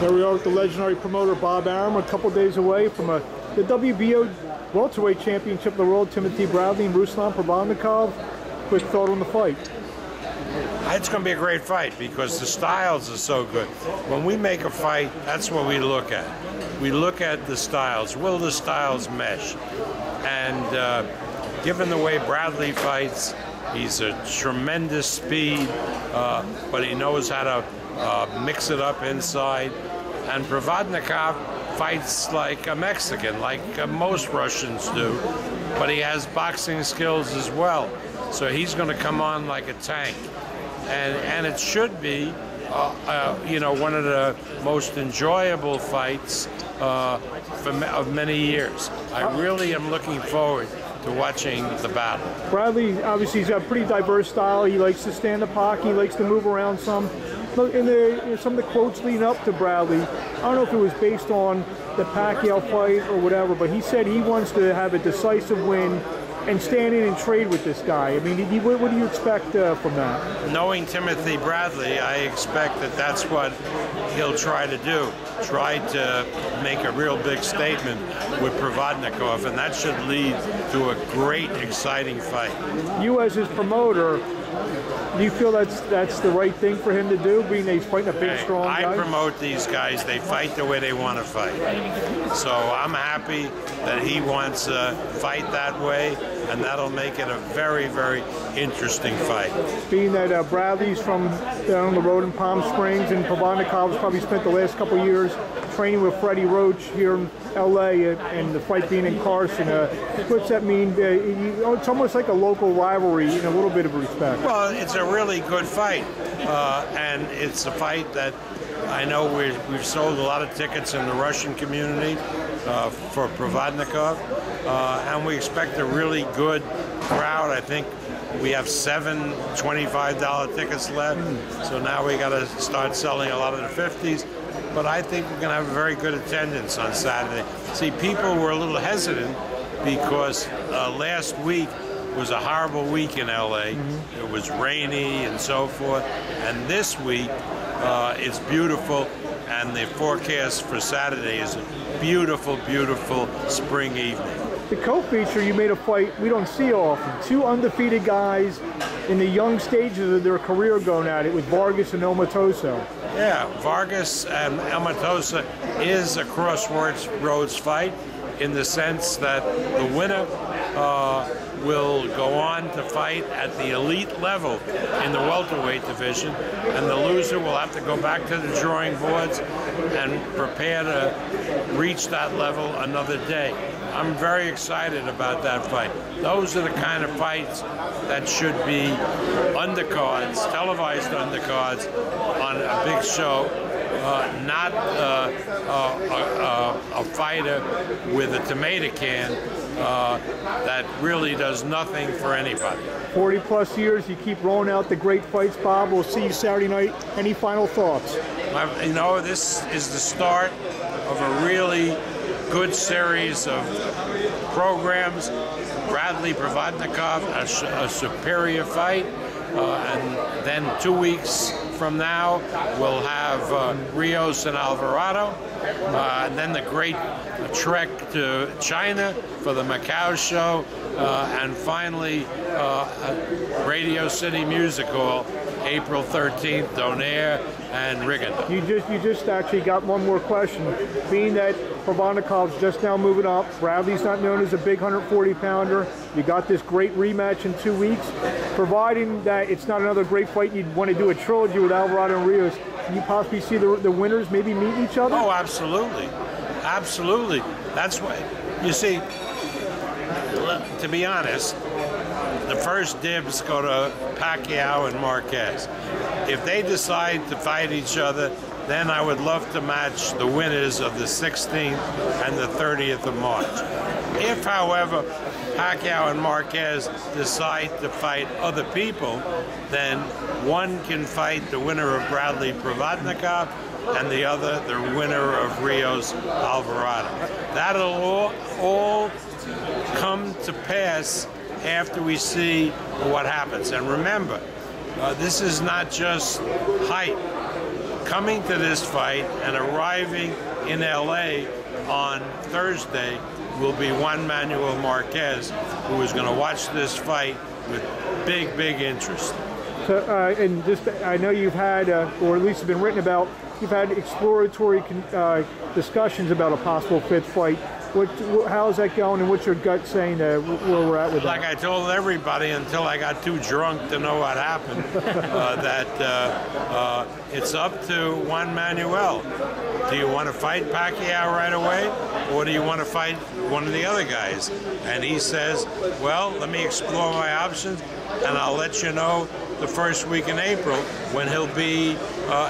There we are with the legendary promoter Bob Arum, a couple days away from the WBO Welterweight Championship of the World. Timoth Bradley and Ruslan Provodnikov. Quick thought on the fight. It's going to be a great fight because the styles are so good. When we make a fight, that's what we look at. We look at the styles. Will the styles mesh? And given the way Bradley fights, he's a tremendous speed, but he knows how to mix it up inside. And Provodnikov fights like a Mexican, like most Russians do, but he has boxing skills as well. So he's going to come on like a tank. And it should be, you know, one of the most enjoyable fights of many years. I really am looking forward to watching the battle. Bradley, obviously, he's got a pretty diverse style. He likes to stand the pocket. He likes to move around some. In some of the quotes leading up to Bradley, I don't know if it was based on the Pacquiao fight or whatever, but he said he wants to have a decisive win and stand in and trade with this guy. I mean, what do you expect from that? Knowing Timoth Bradley, I expect that that's what he'll try to do. Try to make a real big statement with Provodnikov, and that should lead to a great, exciting fight. You as his promoter, do you feel that's the right thing for him to do, being that he's fighting a big, strong guy? I promote these guys. They fight the way they want to fight. So I'm happy that he wants to fight that way, and that'll make it a very, very interesting fight. Being that Bradley's from down the road in Palm Springs, and Provodnikov's probably spent the last couple of years training with Freddie Roach here in L.A. and the fight being in Carson. What's that mean? It's almost like a local rivalry in a little bit of respect. Well, it's a really good fight, and it's a fight that I know we've sold a lot of tickets in the Russian community for Provodnikov, and we expect a really good crowd. I think we have 7 $25 tickets left, so now we got to start selling a lot of the 50s. But I think we're going to have a very good attendance on Saturday. See, people were a little hesitant because last week was a horrible week in LA. It was rainy and so forth. And this week, it's beautiful. And the forecast for Saturday is a beautiful, beautiful spring evening. The co-feature, you made a fight we don't see often. 2 undefeated guys in the young stages of their career going at it with Vargas and Omatoso. Yeah, Vargas and Omatoso is a crossroads fight in the sense that the winner will go on to fight at the elite level in the welterweight division, and the loser will have to go back to the drawing boards and prepare to reach that level another day. I'm very excited about that fight. Those are the kind of fights that should be undercards, televised undercards on a big show, not a fighter with a tomato can that really does nothing for anybody. 40+ years, you keep rolling out the great fights, Bob. We'll see you Saturday night. Any final thoughts? You know, this is the start of a really good series of programs. Bradley Provodnikov, a superior fight, and then 2 weeks from now we'll have Rios and Alvarado, and then the great trek to China for the Macau show, and finally Radio City Music Hall, April 13th, Donaire and Riggin. You just actually got one more question. Being that Provodnikov's just now moving up, Bradley's not known as a big 140-pounder. You got this great rematch in 2 weeks. Providing that it's not another great fight, you'd want to do a trilogy with Alvarado and Rios. Can you possibly see the winners maybe meet each other? Oh, absolutely. Absolutely. That's what, you see, to be honest, the first dibs go to Pacquiao and Marquez. If they decide to fight each other, then I would love to match the winners of the 16th and the 30th of March. If, however, Pacquiao and Marquez decide to fight other people, then one can fight the winner of Bradley Provodnikov and the other the winner of Rios Alvarado. That'll all come to pass after we see what happens. And remember, this is not just height. coming to this fight and arriving in LA on Thursday will be Juan Manuel Marquez, who is going to watch this fight with big interest. So, and just, I know you've had, or at least it's been written about, you've had exploratory discussions about a possible fifth fight. How's that going, and what's your gut saying where we're at with that? Like I told everybody until I got too drunk to know what happened, that it's up to Juan Manuel. Do you want to fight Pacquiao right away, or do you want to fight one of the other guys? And he says, well, let me explore my options, and I'll let you know the first week in April when he'll be,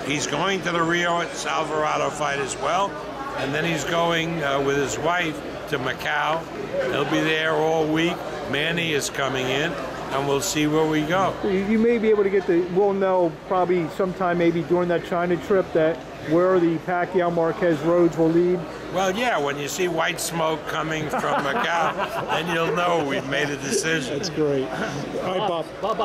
he's going to the Rio Alvarado fight as well, and then he's going with his wife to Macau. He'll be there all week. Manny is coming in, and we'll see where we go. You may be able to get we'll know probably sometime maybe during that China trip that where the Pacquiao-Marquez roads will lead. Well, yeah, when you see white smoke coming from Macau, then you'll know we've made a decision. That's great. All right, Bob.